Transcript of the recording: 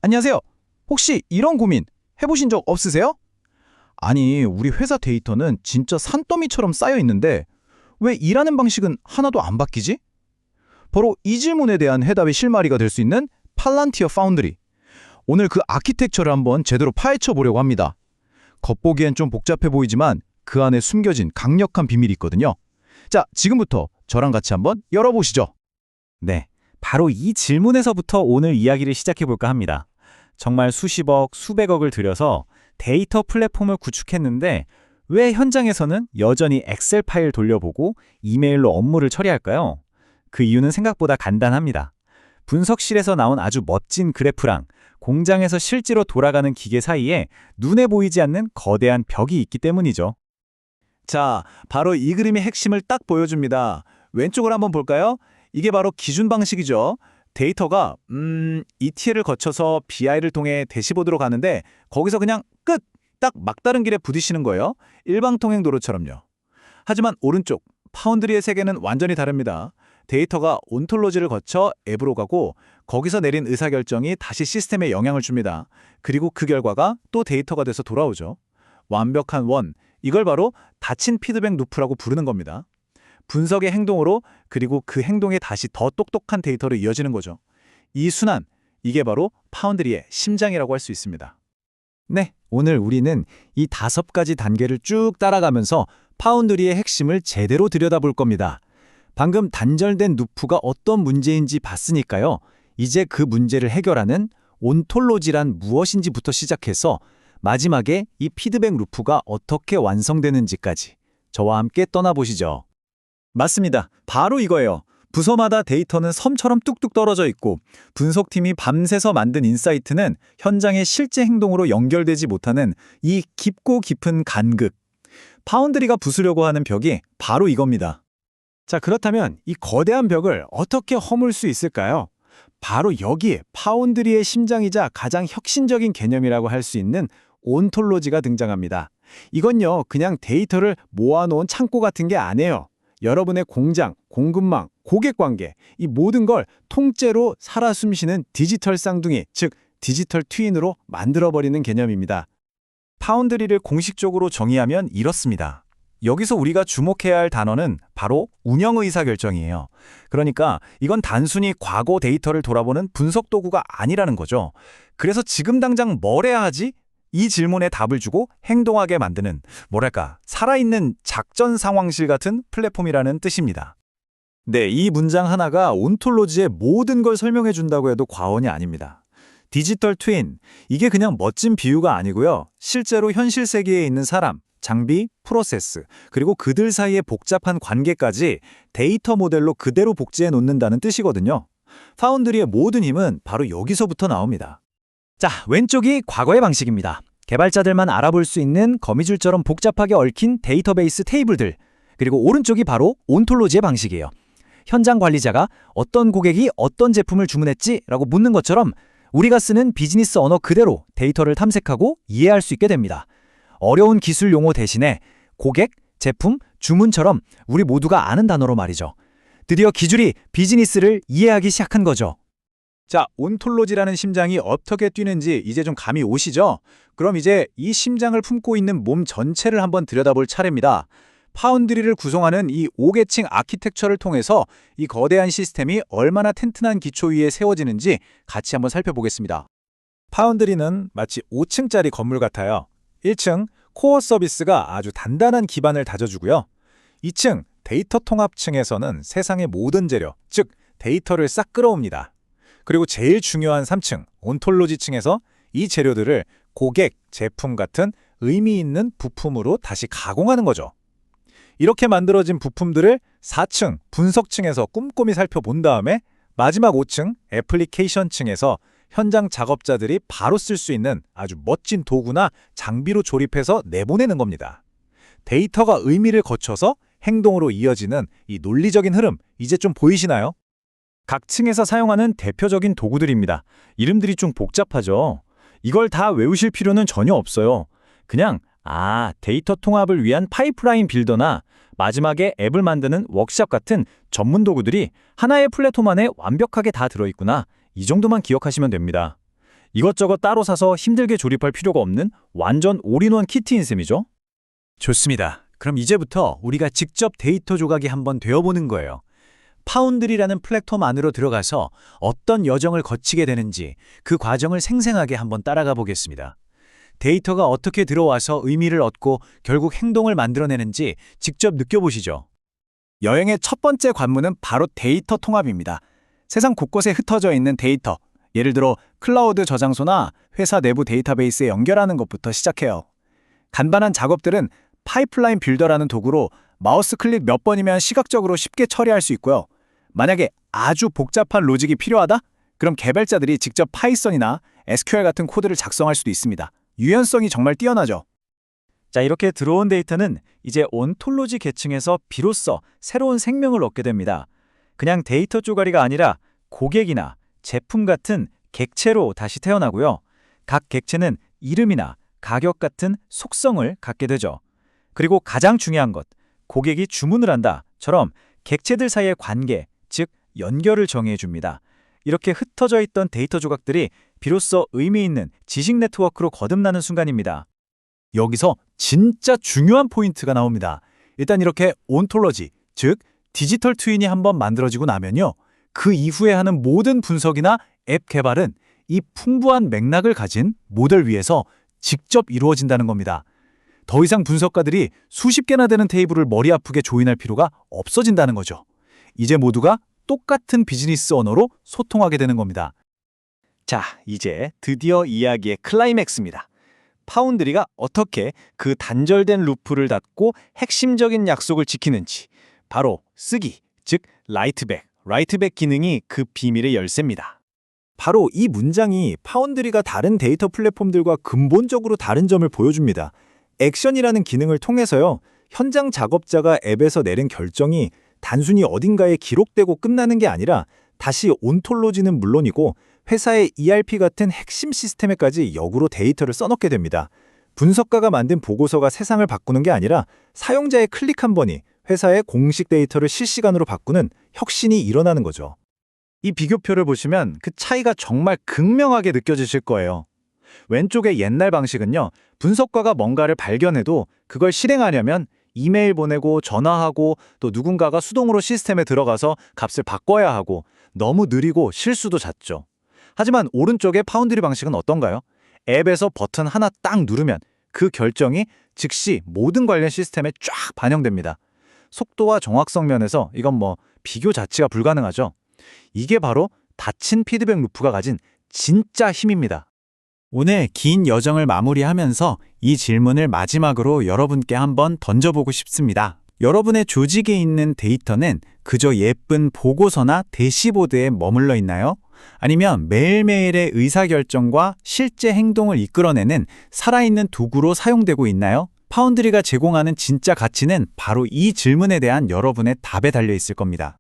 안녕하세요. 혹시 이런 고민 해보신 적 없으세요? 아니, 우리 회사 데이터는 진짜 산더미처럼 쌓여 있는데 왜 일하는 방식은 하나도 안 바뀌지? 바로 이 질문에 대한 해답의 실마리가 될 수 있는 팔란티어 파운드리. 오늘 그 아키텍처를 한번 제대로 파헤쳐 보려고 합니다. 겉보기엔 좀 복잡해 보이지만 그 안에 숨겨진 강력한 비밀이 있거든요. 자, 지금부터 저랑 같이 한번 열어보시죠. 네, 바로 이 질문에서부터 오늘 이야기를 시작해볼까 합니다. 정말 수십억, 수백억을 들여서 데이터 플랫폼을 구축했는데 왜 현장에서는 여전히 엑셀 파일 돌려보고 이메일로 업무를 처리할까요? 그 이유는 생각보다 간단합니다. 분석실에서 나온 아주 멋진 그래프랑 공장에서 실제로 돌아가는 기계 사이에 눈에 보이지 않는 거대한 벽이 있기 때문이죠. 자, 바로 이 그림의 핵심을 딱 보여줍니다. 왼쪽을 한번 볼까요? 이게 바로 기준 방식이죠. 데이터가 ETL을 거쳐서 BI를 통해 대시보드로 가는데 거기서 그냥 끝! 딱 막다른 길에 부딪히는 거예요. 일방통행도로처럼요. 하지만 오른쪽, 파운드리의 세계는 완전히 다릅니다. 데이터가 온톨로지를 거쳐 앱으로 가고 거기서 내린 의사결정이 다시 시스템에 영향을 줍니다. 그리고 그 결과가 또 데이터가 돼서 돌아오죠. 완벽한 원, 이걸 바로 닫힌 피드백 루프라고 부르는 겁니다. 분석의 행동으로 그리고 그 행동에 다시 더 똑똑한 데이터로 이어지는 거죠. 이 순환, 이게 바로 파운드리의 심장이라고 할 수 있습니다. 네, 오늘 우리는 이 5가지 단계를 쭉 따라가면서 파운드리의 핵심을 제대로 들여다볼 겁니다. 방금 단절된 루프가 어떤 문제인지 봤으니까요. 이제 그 문제를 해결하는 온톨로지란 무엇인지부터 시작해서 마지막에 이 피드백 루프가 어떻게 완성되는지까지 저와 함께 떠나보시죠. 맞습니다. 바로 이거예요. 부서마다 데이터는 섬처럼 뚝뚝 떨어져 있고 분석팀이 밤새서 만든 인사이트는 현장의 실제 행동으로 연결되지 못하는 이 깊고 깊은 간극. 파운드리가 부수려고 하는 벽이 바로 이겁니다. 자, 그렇다면 이 거대한 벽을 어떻게 허물 수 있을까요? 바로 여기에 파운드리의 심장이자 가장 혁신적인 개념이라고 할 수 있는 온톨로지가 등장합니다. 이건요, 그냥 데이터를 모아놓은 창고 같은 게 아니에요. 여러분의 공장, 공급망, 고객관계, 이 모든 걸 통째로 살아 숨쉬는 디지털 쌍둥이, 즉 디지털 트윈으로 만들어버리는 개념입니다. 파운드리를 공식적으로 정의하면 이렇습니다. 여기서 우리가 주목해야 할 단어는 바로 운영 의사결정이에요. 그러니까 이건 단순히 과거 데이터를 돌아보는 분석 도구가 아니라는 거죠. 그래서 지금 당장 뭘 해야 하지? 이 질문에 답을 주고 행동하게 만드는, 뭐랄까, 살아있는 작전 상황실 같은 플랫폼이라는 뜻입니다. 네, 이 문장 하나가 온톨로지의 모든 걸 설명해 준다고 해도 과언이 아닙니다. 디지털 트윈, 이게 그냥 멋진 비유가 아니고요. 실제로 현실 세계에 있는 사람, 장비, 프로세스, 그리고 그들 사이의 복잡한 관계까지 데이터 모델로 그대로 복제해 놓는다는 뜻이거든요. 파운드리의 모든 힘은 바로 여기서부터 나옵니다. 자, 왼쪽이 과거의 방식입니다. 개발자들만 알아볼 수 있는 거미줄처럼 복잡하게 얽힌 데이터베이스 테이블들. 그리고 오른쪽이 바로 온톨로지의 방식이에요. 현장 관리자가 어떤 고객이 어떤 제품을 주문했지라고 묻는 것처럼 우리가 쓰는 비즈니스 언어 그대로 데이터를 탐색하고 이해할 수 있게 됩니다. 어려운 기술 용어 대신에 고객, 제품, 주문처럼 우리 모두가 아는 단어로 말이죠. 드디어 기술이 비즈니스를 이해하기 시작한 거죠. 자, 온톨로지라는 심장이 어떻게 뛰는지 이제 좀 감이 오시죠? 그럼 이제 이 심장을 품고 있는 몸 전체를 한번 들여다볼 차례입니다. 파운드리를 구성하는 이 5계층 아키텍처를 통해서 이 거대한 시스템이 얼마나 튼튼한 기초 위에 세워지는지 같이 한번 살펴보겠습니다. 파운드리는 마치 5층짜리 건물 같아요. 1층 코어 서비스가 아주 단단한 기반을 다져주고요. 2층 데이터 통합층에서는 세상의 모든 재료, 즉 데이터를 싹 끌어옵니다. 그리고 제일 중요한 3층 온톨로지층에서 이 재료들을 고객, 제품 같은 의미 있는 부품으로 다시 가공하는 거죠. 이렇게 만들어진 부품들을 4층 분석층에서 꼼꼼히 살펴본 다음에 마지막 5층 애플리케이션층에서 현장 작업자들이 바로 쓸 수 있는 아주 멋진 도구나 장비로 조립해서 내보내는 겁니다. 데이터가 의미를 거쳐서 행동으로 이어지는 이 논리적인 흐름, 이제 좀 보이시나요? 각 층에서 사용하는 대표적인 도구들입니다. 이름들이 좀 복잡하죠? 이걸 다 외우실 필요는 전혀 없어요. 그냥 데이터 통합을 위한 파이프라인 빌더나 마지막에 앱을 만드는 워크샵 같은 전문 도구들이 하나의 플랫폼 안에 완벽하게 다 들어있구나. 이 정도만 기억하시면 됩니다. 이것저것 따로 사서 힘들게 조립할 필요가 없는 완전 올인원 키트인 셈이죠. 좋습니다. 그럼 이제부터 우리가 직접 데이터 조각이 한번 되어보는 거예요. 파운드리라는 플랫폼 안으로 들어가서 어떤 여정을 거치게 되는지 그 과정을 생생하게 한번 따라가 보겠습니다. 데이터가 어떻게 들어와서 의미를 얻고 결국 행동을 만들어내는지 직접 느껴보시죠. 여행의 첫 번째 관문은 바로 데이터 통합입니다. 세상 곳곳에 흩어져 있는 데이터, 예를 들어 클라우드 저장소나 회사 내부 데이터베이스에 연결하는 것부터 시작해요. 간단한 작업들은 파이프라인 빌더라는 도구로 마우스 클릭 몇 번이면 시각적으로 쉽게 처리할 수 있고요. 만약에 아주 복잡한 로직이 필요하다? 그럼 개발자들이 직접 파이썬이나 SQL 같은 코드를 작성할 수도 있습니다. 유연성이 정말 뛰어나죠. 자, 이렇게 들어온 데이터는 이제 온톨로지 계층에서 비로소 새로운 생명을 얻게 됩니다. 그냥 데이터 쪼가리가 아니라 고객이나 제품 같은 객체로 다시 태어나고요. 각 객체는 이름이나 가격 같은 속성을 갖게 되죠. 그리고 가장 중요한 것, 고객이 주문을 한다처럼 객체들 사이의 관계, 즉 연결을 정의해 줍니다. 이렇게 흩어져 있던 데이터 조각들이 비로소 의미 있는 지식 네트워크로 거듭나는 순간입니다. 여기서 진짜 중요한 포인트가 나옵니다. 일단 이렇게 온톨로지, 즉 디지털 트윈이 한번 만들어지고 나면요. 그 이후에 하는 모든 분석이나 앱 개발은 이 풍부한 맥락을 가진 모델 위에서 직접 이루어진다는 겁니다. 더 이상 분석가들이 수십 개나 되는 테이블을 머리 아프게 조인할 필요가 없어진다는 거죠. 이제 모두가 똑같은 비즈니스 언어로 소통하게 되는 겁니다. 자, 이제 드디어 이야기의 클라이맥스입니다. 파운드리가 어떻게 그 단절된 루프를 닫고 핵심적인 약속을 지키는지, 바로 쓰기, 즉 라이트백 기능이 그 비밀의 열쇠입니다. 바로 이 문장이 파운드리가 다른 데이터 플랫폼들과 근본적으로 다른 점을 보여줍니다. 액션이라는 기능을 통해서요, 현장 작업자가 앱에서 내린 결정이 단순히 어딘가에 기록되고 끝나는 게 아니라 다시 온톨로지는 물론이고 회사의 ERP 같은 핵심 시스템에까지 역으로 데이터를 써넣게 됩니다. 분석가가 만든 보고서가 세상을 바꾸는 게 아니라 사용자의 클릭 한 번이 회사의 공식 데이터를 실시간으로 바꾸는 혁신이 일어나는 거죠. 이 비교표를 보시면 그 차이가 정말 극명하게 느껴지실 거예요. 왼쪽의 옛날 방식은요, 분석가가 뭔가를 발견해도 그걸 실행하려면 이메일 보내고 전화하고 또 누군가가 수동으로 시스템에 들어가서 값을 바꿔야 하고 너무 느리고 실수도 잦죠. 하지만 오른쪽의 파운드리 방식은 어떤가요? 앱에서 버튼 하나 딱 누르면 그 결정이 즉시 모든 관련 시스템에 쫙 반영됩니다. 속도와 정확성 면에서 이건 비교 자체가 불가능하죠. 이게 바로 닫힌 피드백 루프가 가진 진짜 힘입니다. 오늘 긴 여정을 마무리하면서 이 질문을 마지막으로 여러분께 한번 던져보고 싶습니다. 여러분의 조직에 있는 데이터는 그저 예쁜 보고서나 대시보드에 머물러 있나요? 아니면 매일매일의 의사결정과 실제 행동을 이끌어내는 살아있는 도구로 사용되고 있나요? 파운드리가 제공하는 진짜 가치는 바로 이 질문에 대한 여러분의 답에 달려 있을 겁니다.